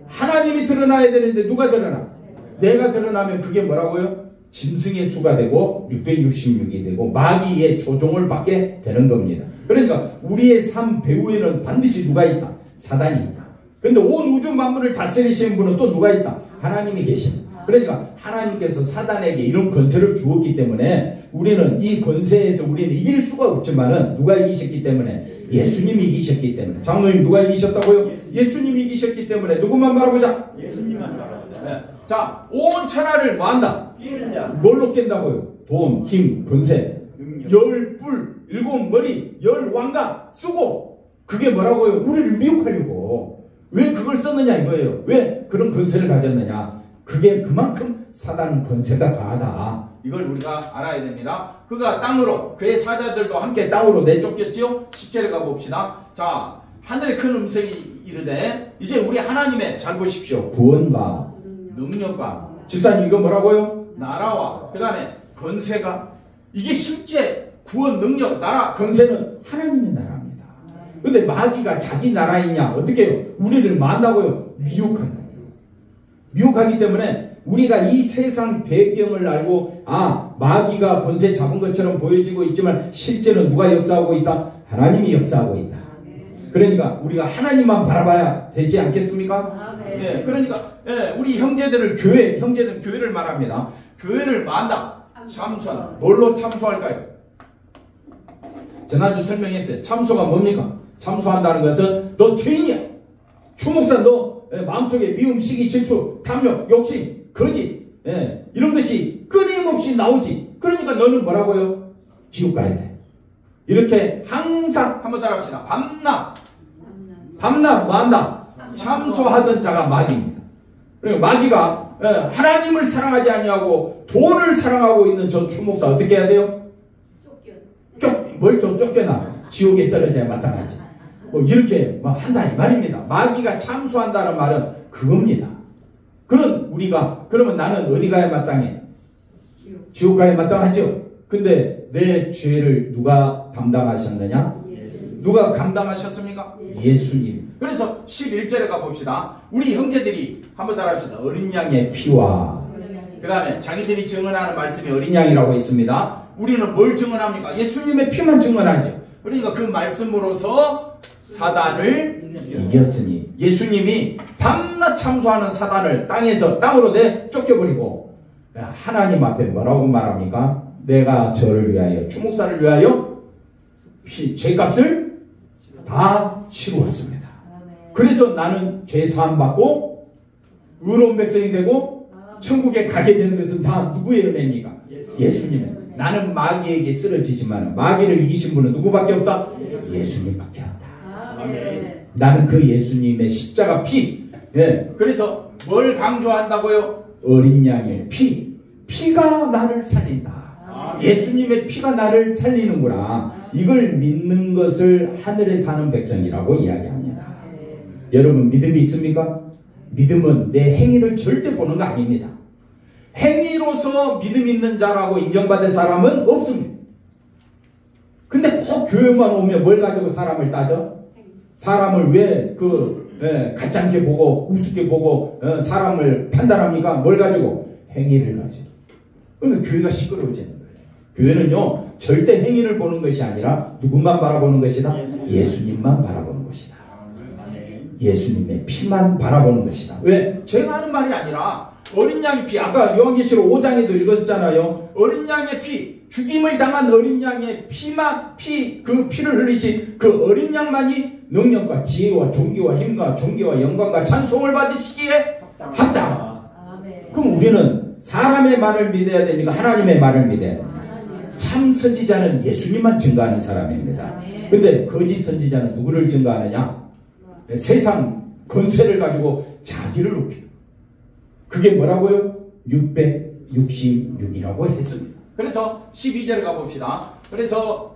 하나님이 드러나야 되는데 누가 드러나? 내가 드러나면 그게 뭐라고요? 짐승의 수가 되고 666이 되고 마귀의 조종을 받게 되는 겁니다. 그러니까 우리의 삶 배후에는 반드시 누가 있다? 사단이 있다. 근데 온 우주 만물을 다스리시는 분은 또 누가 있다? 하나님이 계십니다. 그러니까 하나님께서 사단에게 이런 권세를 주었기 때문에 우리는 이 권세에서 우리는 이길 수가 없지만은 누가 이기셨기 때문에? 예수님이 이기셨기 때문에. 장로님 누가 이기셨다고요? 예수님이 이기셨기 때문에. 누구만 바라보자? 예수님만 바라보자. 네. 자, 온 천하를 뭐 한다? 뭘로 깬다고요? 돈, 힘, 권세, 열 뿔, 일곱 머리, 열 왕관 쓰고, 그게 뭐라고요? 우리를 미혹하려고. 왜 그걸 썼느냐 이거예요. 왜 그런 권세를 가졌느냐? 그게 그만큼 사단 권세가 강하다. 이걸 우리가 알아야 됩니다. 그가 땅으로, 그의 사자들도 함께 땅으로 내쫓겼죠? 10절에 가봅시다. 자, 하늘의 큰 음성이 이르되, 이제 우리 하나님의, 잘 보십시오, 구원과 능력과, 집사님 이거 뭐라고요? 나라와 그 다음에 권세가, 이게 실제 구원, 능력, 나라, 권세는 하나님의 나라입니다. 근데 마귀가 자기 나라이냐? 어떻게 해요? 우리를 만다고요? 미혹한다. 미혹하기 때문에 우리가 이 세상 배경을 알고, 아, 마귀가 권세 잡은 것처럼 보여지고 있지만 실제로 누가 역사하고 있다? 하나님이 역사하고 있다. 그러니까 우리가 하나님만 바라봐야 되지 않겠습니까? 아멘. 예, 그러니까 우리 형제들을 형제들 교회를 말합니다. 교회를 만다. 참소한다. 뭘로 참소할까요? 지난주 설명했어요. 참소가 뭡니까? 참소한다는 것은 너 죄인이야. 추목사 너 마음속에 미움, 시기, 질투, 탐욕, 욕심, 거짓 이런 것이 끊임없이 나오지. 그러니까 너는 뭐라고요? 지옥 가야 돼. 이렇게 항상 한번 따라합시다. 밤낮 뭐한다? 참소하던 자가 마귀입니다. 그러니까 마귀가 하나님을 사랑하지 아니하고 돈을 사랑하고 있는 저 추목사 어떻게 해야 돼요? 뭘 좀 쫓겨나. 지옥에 떨어져야 마땅하지. 뭐 이렇게 뭐 한다 이 말입니다. 마귀가 참소한다는 말은 그겁니다. 그러면 나는 어디 가야 마땅해? 지옥 가야 마땅하죠. 근데 내 죄를 누가 담당하셨느냐? 누가 감당하셨습니까? 예수님. 그래서 11절에 가봅시다. 우리 형제들이 한번 따라합시다. 어린 양의 피와 그 다음에 자기들이 증언하는 말씀이 어린 양이라고 있습니다. 우리는 뭘 증언합니까? 예수님의 피만 증언하죠. 그러니까 그 말씀으로서 사단을 이겼으니 예수님이 밤낮 참소하는 사단을 땅으로 쫓겨버리고 하나님 앞에 뭐라고 말합니까? 내가 저를 위하여 추목사를 위하여 죄값을 다 치루었습니다. 그래서 나는 죄 사함 받고 의로운 백성이 되고 천국에 가게 되는 것은 다 누구의 은혜입니까? 예수님의. 나는 마귀에게 쓰러지지만 마귀를 이기신 분은 누구밖에 없다? 예수님밖에 없다. 나는 그 예수님의 십자가 피. 그래서 뭘 강조한다고요? 어린 양의 피가 나를 살린다. 예수님의 피가 나를 살리는구나. 이걸 믿는 것을 하늘에 사는 백성이라고 이야기합니다. 여러분 믿음이 있습니까? 믿음은 내 행위를 절대 보는 거 아닙니다. 행위로서 믿음 있는 자라고 인정받을 사람은 없습니다. 근데 꼭 교회만 오면 뭘 가지고 사람을 따져? 사람을 왜 가짜게 보고 우습게 보고 사람을 판단합니까? 뭘 가지고? 행위를 가지고. 그러니까 교회가 시끄러워지는 거예요. 교회는요 절대 행위를 보는 것이 아니라 누구만 바라보는 것이다? 예수님만 바라보는 것이다. 예수님의 피만 바라보는 것이다. 왜? 제가 하는 말이 아니라 어린 양의 피, 아까 요한계시록 5장에도 읽었잖아요. 어린 양의 피, 죽임을 당한 어린 양의 그 피를 흘리신 그 어린 양만이 능력과 지혜와 존귀와 힘과 존귀와 영광과 찬송을 받으시기에 합당. 그럼 우리는 사람의 말을 믿어야 됩니까? 하나님의 말을 믿어야 됩니까? 참 선지자는 예수님만 증거하는 사람입니다. 근데 거짓 선지자는 누구를 증거하느냐? 세상 권세를 가지고 자기를 높이고. 그게 뭐라고요? 666이라고 했습니다. 그래서 12절 가봅시다. 그래서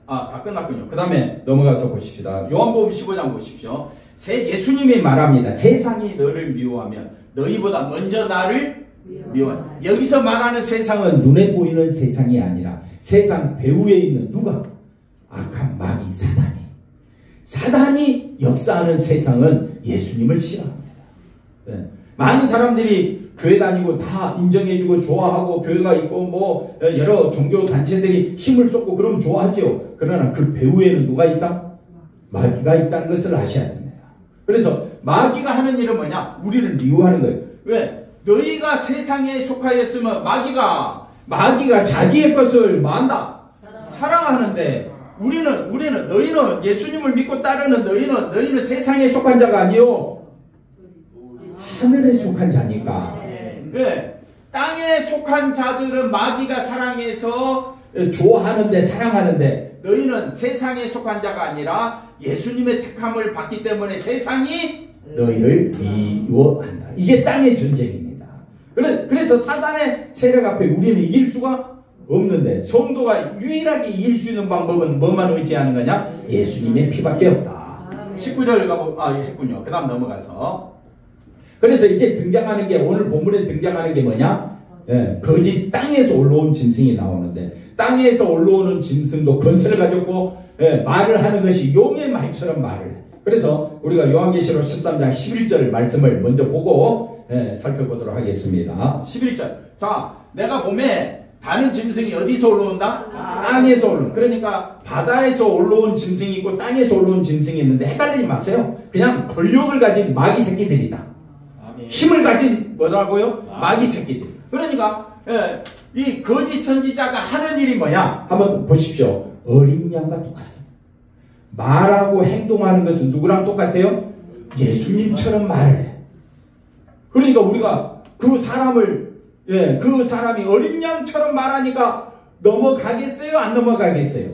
다 끝났군요. 그 다음에 넘어가서 보십시다. 요한복음 15장 보십시오. 예수님이 말합니다. 세상이 너를 미워하면 너희보다 먼저 나를 미워한다. 여기서 말하는 세상은 눈에 보이는 세상이 아니라 세상 배후에 있는 누가? 악한 마귀 사단이 역사하는 세상은 예수님을 싫어합니다. 많은 사람들이 교회 다니고 다 인정해주고 좋아하고 교회가 있고 여러 종교 단체들이 힘을 쏟고 그러면 좋아하죠. 그러나 그 배후에는 누가 있다? 마귀가 있다는 것을 아셔야 됩니다. 그래서 마귀가 하는 일은 뭐냐? 우리를 미워하는 거예요. 왜? 너희가 세상에 속하였으면 마귀가 자기의 것을 뭐한다? 사랑하는데 너희는 예수님을 믿고 따르는 너희는 세상에 속한 자가 아니요. 하늘에 속한 자니까. 네. 땅에 속한 자들은 마귀가 사랑해서 좋아하는데 사랑하는데 너희는 세상에 속한 자가 아니라 예수님의 택함을 받기 때문에 세상이 너희를 미워한다. 이게 땅의 전쟁입니다. 그래서 사단의 세력 앞에 우리는 이길 수가 없는데 성도가 유일하게 이길 수 있는 방법은 뭐만 의지하는 거냐? 예수님의 피밖에 없다. 19절 했군요. 그 다음 넘어가서 그래서 이제 등장하는 게 오늘 본문에 등장하는 게 뭐냐? 거짓 땅에서 올라온 짐승이 나오는데 땅에서 올라오는 짐승도 건설을 가졌고 말을 하는 것이 용의 말처럼 말을 해. 그래서 우리가 요한계시록 13장 11절 말씀을 먼저 보고 살펴보도록 하겠습니다. 11절. 자, 내가 봄에 다른 짐승이 어디서 올라온다? 땅에서 올라온. 그러니까 바다에서 올라온 짐승이 있고 땅에서 올라온 짐승이 있는데 헷갈리지 마세요. 그냥 권력을 가진 마귀 새끼들이다. 힘을 가진 뭐라고요? 마귀 새끼들. 그러니까 이 거짓 선지자가 하는 일이 뭐냐? 한번 보십시오. 어린 양과 똑같습니다. 말하고 행동하는 것은 누구랑 똑같아요? 예수님처럼 말을 해. 그러니까 우리가 그 사람이 어린 양처럼 말하니까 넘어가겠어요? 안 넘어가겠어요?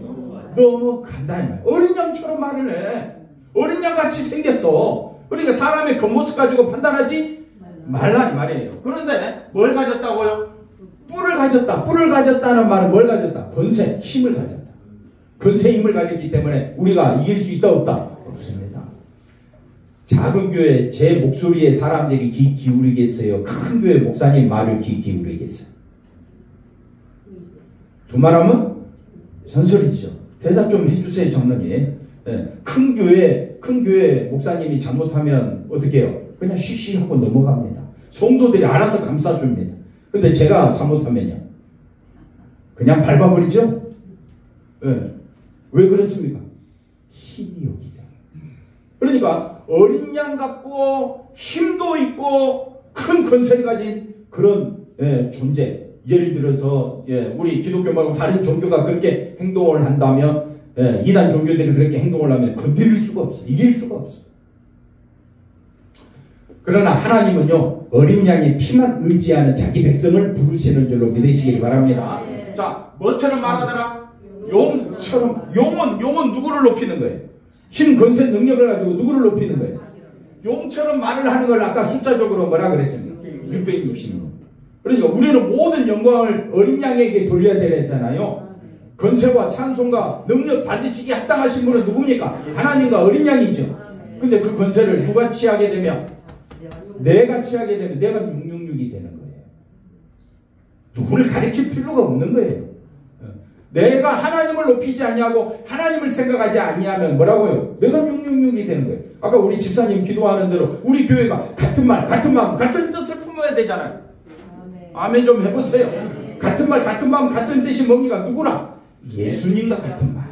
넘어간다 이 말. 어린 양처럼 말을 해. 어린 양 같이 생겼어. 그러니까 사람의 겉모습 가지고 판단하지 말라 이 말이에요. 그런데 뭘 가졌다고요? 뿔을 가졌다. 뿔을 가졌다는 말은 뭘 가졌다? 권세, 힘을 가졌다. 권세, 힘을 가졌기 때문에 우리가 이길 수 있다 없다? 없습니다. 작은 교회 제 목소리에 사람들이 귀 기울이겠어요? 큰 교회 목사님 말을 귀 기울이겠어요? 두 말하면 잔소리죠. 대답 좀 해주세요, 장로님. 큰 교회 목사님이 잘못하면 어떻게 해요? 그냥 쉬쉬하고 넘어갑니다. 성도들이 알아서 감싸줍니다. 근데 제가 잘못하면요, 그냥 밟아버리죠? 왜 그렇습니까? 힘이 없기 때문에. 그러니까 어린 양 같고 힘도 있고 큰 권세를 가진 그런 존재. 예를 들어서 우리 기독교 말고 다른 종교가 그렇게 행동을 한다면, 이단 종교들이 그렇게 행동을 하면 건드릴 수가 없어. 이길 수가 없어. 그러나 하나님은요, 어린 양의 피만 의지하는 자기 백성을 부르시는 줄로 믿으시길 바랍니다. 자, 뭐처럼 말하더라? 용처럼. 용은 누구를 높이는 거예요? 힘, 권세, 능력을 가지고 누구를 높이는 거예요? 용처럼 말을 하는 걸 아까 숫자적으로 뭐라 그랬습니까? 660명. 그러니까 우리는 모든 영광을 어린 양에게 돌려야 되잖아요. 권세와 찬송과 능력 받으시기 합당하신 분은 누굽니까? 하나님과 어린 양이죠. 근데 그 권세를 누가 취하게 되면, 내가 취하게 되면 내가 666이 되는 거예요. 누구를 가르칠 필요가 없는 거예요. 내가 하나님을 높이지 아니하고 하나님을 생각하지 아니하면 뭐라고요? 내가 666이 되는 거예요. 아까 우리 집사님 기도하는 대로 우리 교회가 같은 말, 같은 마음, 같은 뜻을 품어야 되잖아요. 아멘 좀 해보세요. 같은 말, 같은 마음, 같은 뜻이 뭡니까? 누구랑? 예수님과 같은 말.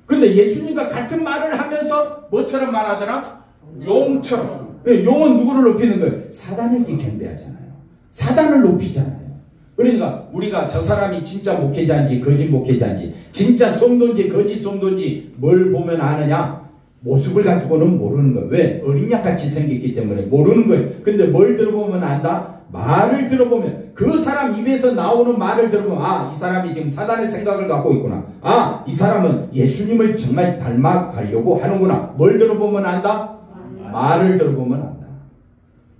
근데 예수님과 같은 말을 하면서 뭐처럼 말하더라? 용처럼. 용은 누구를 높이는 거예요? 사단에게 경배하잖아요. 사단을 높이잖아요. 그러니까 우리가 저 사람이 진짜 목회자인지 거짓 목회자인지, 진짜 성도인지 거짓 성도인지 뭘 보면 아느냐? 모습을 가지고는 모르는 거예요. 왜? 어린 양같이 생겼기 때문에 모르는 거예요. 근데 뭘 들어보면 안다? 말을 들어보면, 그 사람 입에서 나오는 말을 들어보면, 아, 이 사람이 지금 사단의 생각을 갖고 있구나. 아, 이 사람은 예수님을 정말 닮아가려고 하는구나. 뭘 들어보면 안다? 말을 들어보면 안다.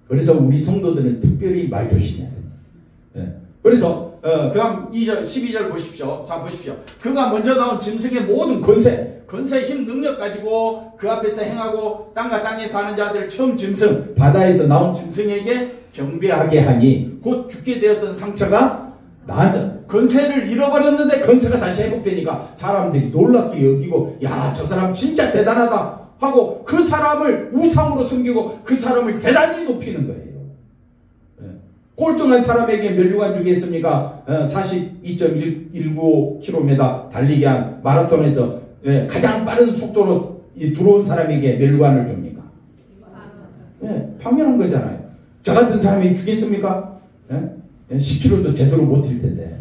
그래서 우리 성도들은 특별히 말 조심해야 됩니다. 그래서 그 다음 2절 12절 보십시오. 자, 보십시오. 그가 먼저 나온 짐승의 모든 권세, 힘, 능력 가지고 그 앞에서 행하고 땅과 땅에 사는 자들, 처음 짐승, 바다에서 나온 짐승에게 경배하게 하니 곧 죽게 되었던 상처가 나한테, 권세를 잃어버렸는데 권세가 다시 회복되니까 사람들이 놀랍게 여기고, 야, 저 사람 진짜 대단하다 하고 그 사람을 우상으로 섬기고 그 사람을 대단히 높이는 거예요. 꼴등한 사람에게 면류관 주겠습니까? 42.195km 달리기 한 마라톤에서 가장 빠른 속도로 들어온 사람에게 면류관을 줍니까? 당연한 거잖아요. 저 같은 사람이 주겠습니까? 10km도 제대로 못 뛸 텐데.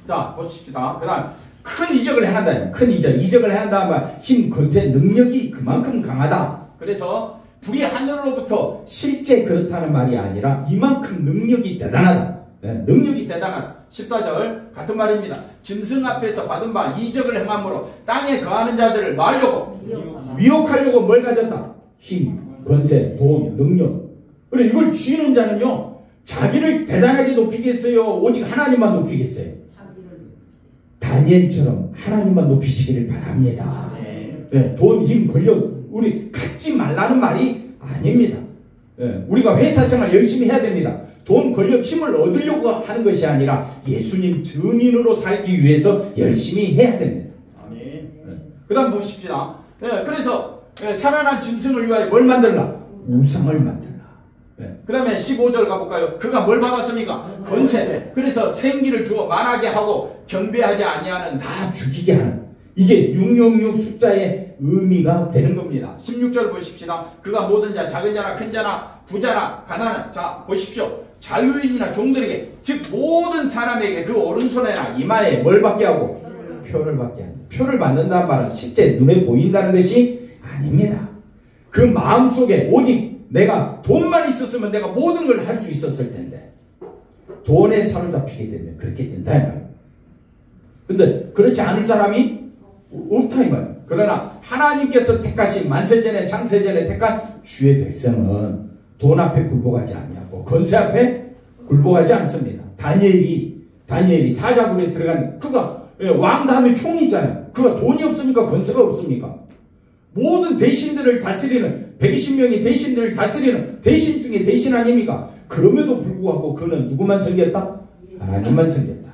자, 보십시다. 그 다음 큰 이적을 행한다. 큰 이적을 행한다 하면 힘, 권세, 능력이 그만큼 강하다. 그래서 불이 하늘로부터, 실제 그렇다는 말이 아니라 이만큼 능력이 대단하다. 능력이 대단하다. 14절 같은 말입니다. 짐승 앞에서 받은 바 이적을 행함으로 땅에 거하는 자들을 말려고 미혹하려고 뭘 가졌다? 힘, 권세, 돈, 능력. 그래, 이걸 쥐는 자는요, 자기를 대단하게 높이겠어요? 오직 하나님만 높이겠어요? 다니엘처럼 하나님만 높이시기를 바랍니다. 돈, 힘, 권력 우리 갖지 말라는 말이 아닙니다. 우리가 회사 생활 열심히 해야 됩니다. 돈, 권력, 힘을 얻으려고 하는 것이 아니라 예수님 증인으로 살기 위해서 열심히 해야 됩니다. 그 다음 보십시다. 그래서 살아난 짐승을 위하여 뭘 만들라? 우상을 만들라. 그 다음에 15절 가볼까요? 그가 뭘 받았습니까? 권세. 그래서 생기를 주어 말하게 하고 경배하지 아니하는 다 죽이게 하는, 이게 666 숫자의 의미가 되는 겁니다. 16절 보십시다. 그가 모든 자, 작은 자나 큰 자나 부자나 가난한 자, 보십시오. 자유인이나 종들에게, 즉 모든 사람에게 그 오른손에나 이마에 뭘 받게 하고? 표를 받게 합니다. 표를 받는다는 말은 실제 눈에 보인다는 것이 아닙니다. 그 마음속에 오직 내가 돈만 있었으면 내가 모든 걸 할 수 있었을 텐데 돈에 사로잡히게 되면 그렇게 된다 이 말이에요. 근데 그렇지 않을 사람이 없다 이 말이에요. 그러나 하나님께서 택하신 만세전에 창세전에 택한 주의 백성은 돈 앞에 굴복하지 않냐고, 권세 앞에 굴복하지 않습니다. 다니엘이 사자굴에 들어간, 그가 왕 다음에 총이 있잖아요. 그가 돈이 없습니까? 권세가 없습니까? 모든 대신들을 다스리는, 120명의 대신들을 다스리는 대신 중에 대신 아닙니까? 그럼에도 불구하고 그는 누구만 섬겼다? 하나님만 섬겼다.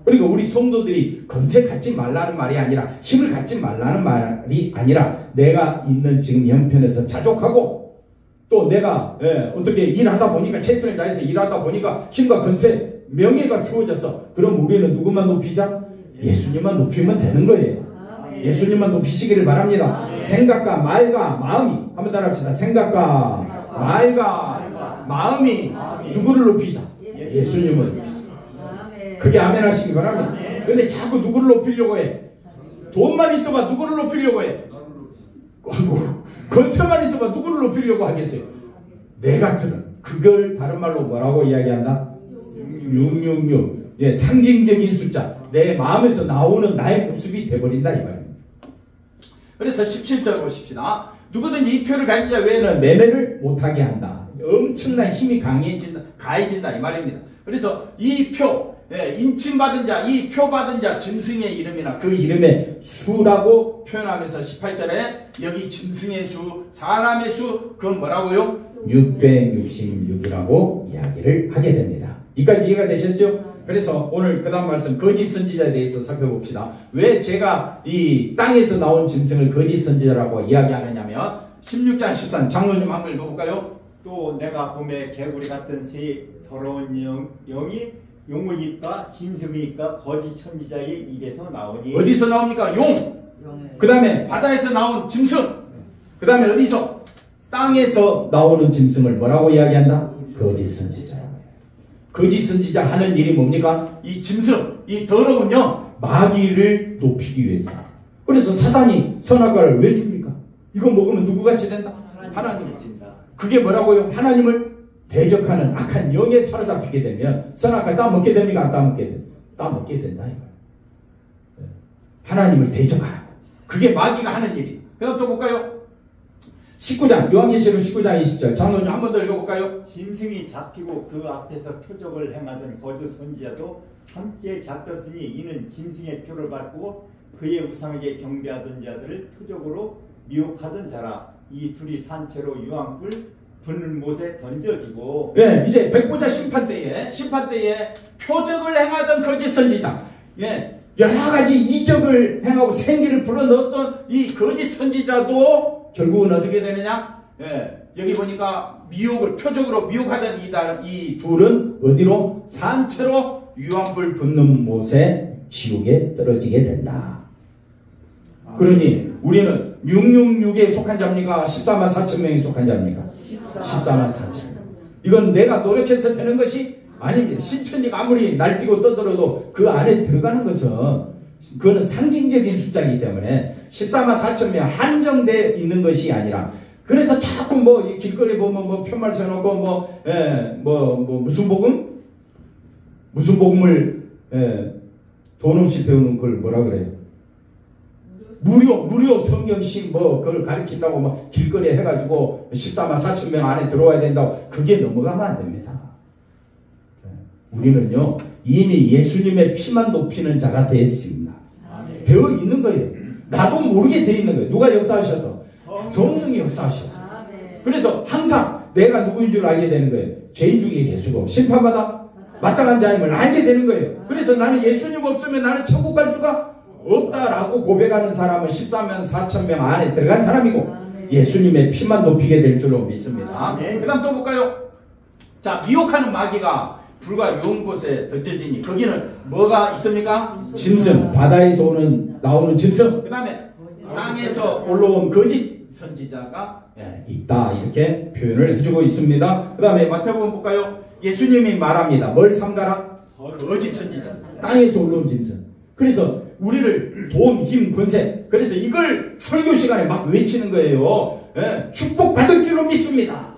그러니까 우리 성도들이 권세 갖지 말라는 말이 아니라, 힘을 갖지 말라는 말이 아니라, 내가 있는 지금 형편에서 자족하고, 또 내가 어떻게 일하다 보니까, 최선을 다해서 일하다 보니까 힘과 권세, 명예가 주어져서, 그럼 우리는 누구만 높이자? 예수님만 높이면 되는 거예요. 예수님만 높이시기를 바랍니다. 생각과 말과 마음이, 한번 따라합시다. 생각과 말과 마음이 누구를 높이자? 예수님을 높이자. 그게 아멘 하시기 바랍니다. 근데 자꾸 누구를 높이려고 해? 돈만 있어봐 누구를 높이려고 해? 권세만 있어봐 누구를 높이려고 하겠어요? 내 같은, 그걸 다른 말로 뭐라고 이야기한다? 666. 예, 상징적인 숫자. 내 마음에서 나오는 나의 모습이 돼버린다 이 말입니다. 그래서 17절 보십시다. 누구든지 이 표를 가진 자 외에는 매매를 못하게 한다. 엄청난 힘이 가해진다 이 말입니다. 그래서 이 표, 인침받은 자, 이 표 받은 자 짐승의 이름이나 그 이름의 수라고 표현하면서 18절에 여기 짐승의 수, 사람의 수, 그건 뭐라고요? 666이라고 이야기를 하게 됩니다. 이까지 이해가 되셨죠? 그래서 오늘 그 다음 말씀, 거짓 선지자에 대해서 살펴봅시다. 왜 제가 이 땅에서 나온 짐승을 거짓 선지자라고 이야기하느냐면 16장 13, 장로님 한번 읽어볼까요? 또 내가 봄에 개구리 같은 새 더러운 영이 용의 입과 짐승의 입과 거짓 선지자의 입에서 나오니. 어디서 나옵니까? 용. 그 다음에 바다에서 나온 짐승. 그 다음에 어디서? 땅에서 나오는 짐승을 뭐라고 이야기한다? 거짓 선지자. 거짓 선지자 하는 일이 뭡니까? 이 짐승, 이 더러운 영, 마귀를 높이기 위해서. 그래서 사단이 선악과를 왜 줍니까? 이거 먹으면 누구같이 된다? 하나님이 된다. 그게 뭐라고요? 하나님을 대적하는 악한 영에 사로잡히게 되면 선악과 따먹게 됩니까? 안 따먹게 됩니까? 따먹게 된다 이거예요. 하나님을 대적하라고. 그게 마귀가 하는 일이. 그 다음 또 볼까요? 19장, 요한계시록 19장 20절. 장로님 한 번 더 읽어볼까요? 짐승이 잡히고 그 앞에서 표적을 행하던 거짓 선지자도 함께 잡혔으니 이는 짐승의 표를 받고 그의 우상에게 경배하던 자들을 표적으로 미혹하던 자라. 이 둘이 산채로 유황불 붙는 못에 던져지고. 예, 이제 백보자 심판 때에 표적을 행하던 거짓 선지자, 예, 여러 가지 이적을 행하고 생기를 불어넣었던 이 거짓 선지자도 결국은 어떻게 되느냐? 예, 여기 보니까 미혹을, 표적으로 미혹하던 이 둘은 어디로? 산채로 유황불 붙는 못에 지옥에 떨어지게 된다. 그러니 우리는 666에 속한 자입니까? 14만 4천 명에 속한 자입니까? 14만 4천. 이건 내가 노력해서 되는 것이 아닙니다. 신천지가 아무리 날뛰고 떠들어도 그 안에 들어가는 것은 그거는 상징적인 숫자이기 때문에 14만 4천 명 한정되어 있는 것이 아니라, 그래서 자꾸 뭐 길거리 보면 뭐 편말 써놓고 무슨 복음을 돈 없이 배우는 걸 뭐라 그래요? 무료 성경식 그걸 가르친다고 뭐 길거리에 해가지고 14만 4천 명 안에 들어와야 된다고, 그게 넘어가면 안 됩니다. 우리는요 이미 예수님의 피만 높이는 자가 되어 있습니다. 되어 있는 거예요. 나도 모르게 되어 있는 거예요. 누가 역사하셔서? 성령이 역사하셔서. 그래서 항상 내가 누구인 줄 알게 되는 거예요. 죄인 중에 계시고 심판받아 마땅한 자임을 알게 되는 거예요. 그래서 나는 예수님 없으면 나는 천국 갈 수가 없다라고 고백하는 사람은 14만 4천 명 안에 들어간 사람이고, 예수님의 피만 높이게 될 줄로 믿습니다. 네. 그 다음 또 볼까요? 자, 미혹하는 마귀가 불과 유은 곳에 던져지니 거기는 뭐가 있습니까? 짐승, 바다에서 나오는 짐승 그 다음에 땅에서 올라온 거짓 선지자가 있다, 이렇게 표현을 해주고 있습니다. 그 다음에 마태복음 볼까요? 예수님이 말합니다. 뭘 삼가라? 거짓 선지자. 땅에서 올라온 짐승. 그래서 우리를 돈, 힘, 권세, 그래서 이걸 설교 시간에 막 외치는 거예요. 축복받을 줄로 믿습니다.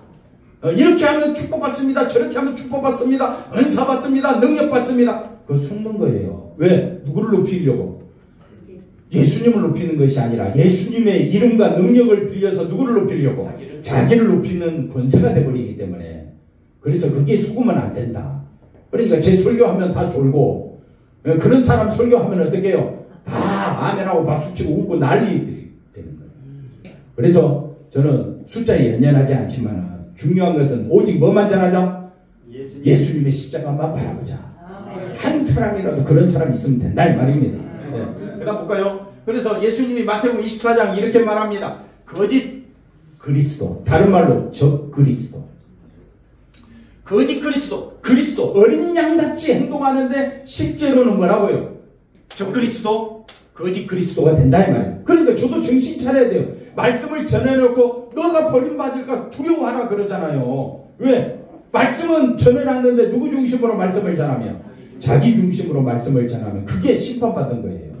이렇게 하면 축복받습니다. 저렇게 하면 축복받습니다. 은사받습니다. 능력받습니다. 그거 속는 거예요. 왜? 누구를 높이려고? 예수님을 높이는 것이 아니라 예수님의 이름과 능력을 빌려서 누구를 높이려고? 자기를 높이는 권세가 되어버리기 때문에. 그래서 그게 속으면 안 된다. 그러니까 제 설교하면 다 졸고, 그런 사람 설교하면 어떻게 해요? 다 아멘하고 박수치고 웃고 난리 되는 거예요. 그래서 저는 숫자에 연연하지 않지만 중요한 것은 오직 뭐만 전하자? 예수님의 십자가만 바라보자. 한 사람이라도 그런 사람이 있으면 된다 이 말입니다. 그 다음 볼까요? 그래서 예수님이 마태복음 24장 이렇게 말합니다. 거짓 그리스도, 다른 말로 적 그리스도. 거짓 그리스도 어린 양같이 행동하는데 실제로는 뭐라고요? 적 그리스도, 거짓 그리스도가 된다 이 말이에요. 그러니까 저도 정신 차려야 돼요. 말씀을 전해놓고 너가 버림받을까 두려워하라 그러잖아요. 왜? 말씀은 전해놨는데 누구 중심으로 말씀을 전하며? 자기 중심으로 말씀을 전하면 그게 심판받는 거예요.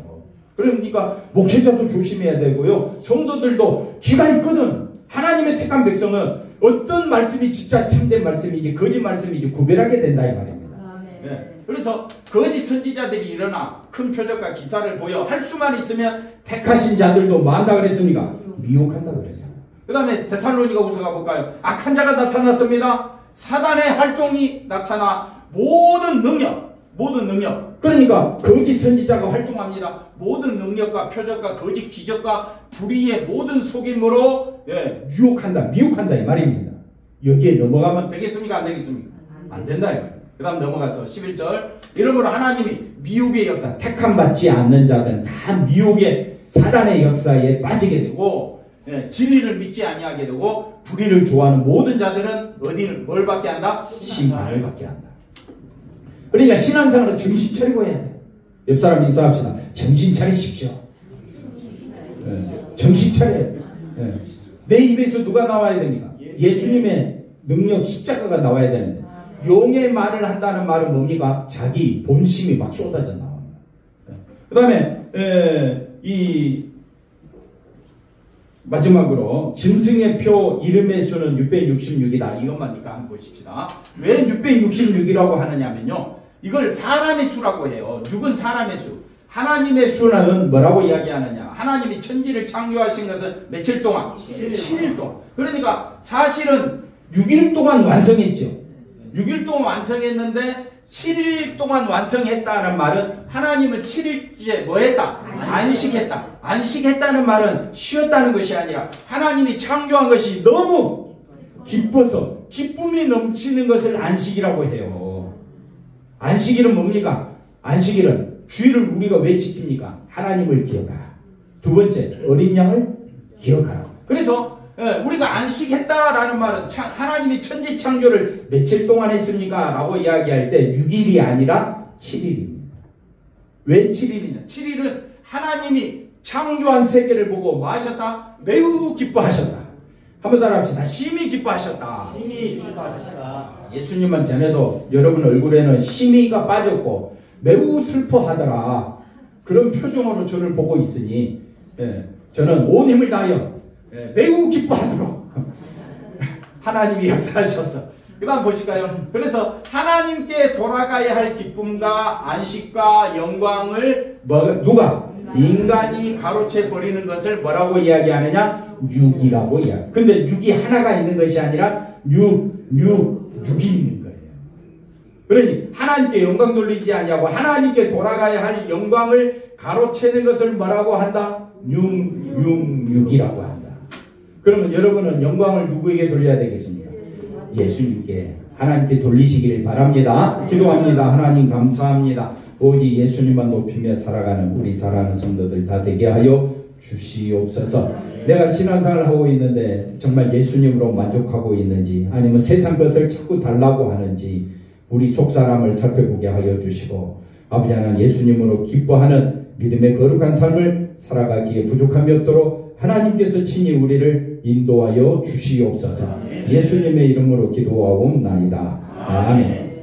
그러니까 목회자도 조심해야 되고요. 성도들도 귀가 있거든. 하나님의 택한 백성은 어떤 말씀이 진짜 참된 말씀인지 거짓 말씀인지 구별하게 된다 이 말입니다. 그래서 거짓 선지자들이 일어나 큰 표적과 기사를 보여 할 수만 있으면 택하신 자들도 많다 그랬습니까? 미혹한다 그러잖아요. 그 다음에 데살로니가후서 가볼까요? 악한 자가 나타났습니다. 사단의 활동이 나타나 모든 능력 그러니까 거짓 선지자가 활동합니다. 모든 능력과 표적과 거짓 기적과 불의의 모든 속임으로 유혹한다 미혹한다 이 말입니다. 여기에 넘어가면 되겠습니까? 안 되겠습니까? 안 된다 이 말이에요. 그 다음 넘어가서 11절 이러므로 하나님이 미혹의 역사 택함받지 않는 자들은 다 미혹의 사단의 역사에 빠지게 되고 진리를 믿지 아니하게 되고 불의를 좋아하는 모든 자들은 어디를 뭘 받게 한다? 심판을 받게 한다. 그러니까 신앙생활은 정신 차리고 해야 돼. 옆 사람 인사합시다. 정신 차리십시오. 정신 차려야 돼. 내 입에서 누가 나와야 됩니까? 예수님의 능력 십자가가 나와야 되는데 용의 말을 한다는 말은 뭡니까? 자기 본심이 막 쏟아져 나오는 거예요. 그 다음에 이 마지막으로 짐승의 표 이름의 수는 666이다. 이것만니까 한번 보십시다. 왜 666이라고 하느냐면요. 이걸 사람의 수라고 해요. 6은 사람의 수. 하나님의 수는 뭐라고 이야기하느냐. 하나님이 천지를 창조하신 것은 며칠 동안? 7일 동안. 그러니까 사실은 6일 동안 완성했죠. 6일 동안 완성했는데 7일 동안 완성했다는 말은 하나님은 7일째 뭐 했다? 안식했다. 안식했다는 말은 쉬었다는 것이 아니라 하나님이 창조한 것이 너무 기뻐서 기쁨이 넘치는 것을 안식이라고 해요. 안식일은 뭡니까? 안식일은 주일을 우리가 왜 지킵니까? 하나님을 기억하라. 두 번째, 어린 양을 기억하라. 그래서 우리가 안식했다라는 말은 하나님이 천지 창조를 며칠 동안 했습니까? 라고 이야기할 때 6일이 아니라 7일입니다. 왜 7일이냐? 7일은 하나님이 창조한 세계를 보고 뭐 하셨다? 매우 기뻐하셨다. 한번 따라합시다. 심히 기뻐하셨다. 심히 기뻐하셨다. 예수님만 전해도 여러분 얼굴에는 심히가 빠졌고 매우 슬퍼하더라. 그런 표정으로 저를 보고 있으니 저는 온 힘을 다하여 매우 기뻐하도록 하나님이 역사하셔서 그 다음 보실까요? 그래서 하나님께 돌아가야 할 기쁨과 안식과 영광을 누가? 인간이 가로채 버리는 것을 뭐라고 이야기하느냐? 육이라고 이야기. 근데 육이 하나가 있는 것이 아니라 육이 있는 거예요. 그러니 하나님께 영광 돌리지 아니하고 하나님께 돌아가야 할 영광을 가로채는 것을 뭐라고 한다? 육이라고 한다. 그러면 여러분은 영광을 누구에게 돌려야 되겠습니까? 예수님께, 하나님께 돌리시기를 바랍니다. 기도합니다. 하나님 감사합니다. 오직 예수님만 높이며 살아가는 우리 사랑하는 성도들 다 되게 하여 주시옵소서. 내가 신앙생활을 하고 있는데 정말 예수님으로 만족하고 있는지 아니면 세상 것을 자꾸 달라고 하는지 우리 속사람을 살펴보게 하여 주시고 아버지 하나님 예수님으로 기뻐하는 믿음의 거룩한 삶을 살아가기에 부족함이 없도록 하나님께서 친히 우리를 인도하여 주시옵소서. 예수님의 이름으로 기도하옵나이다. 아멘.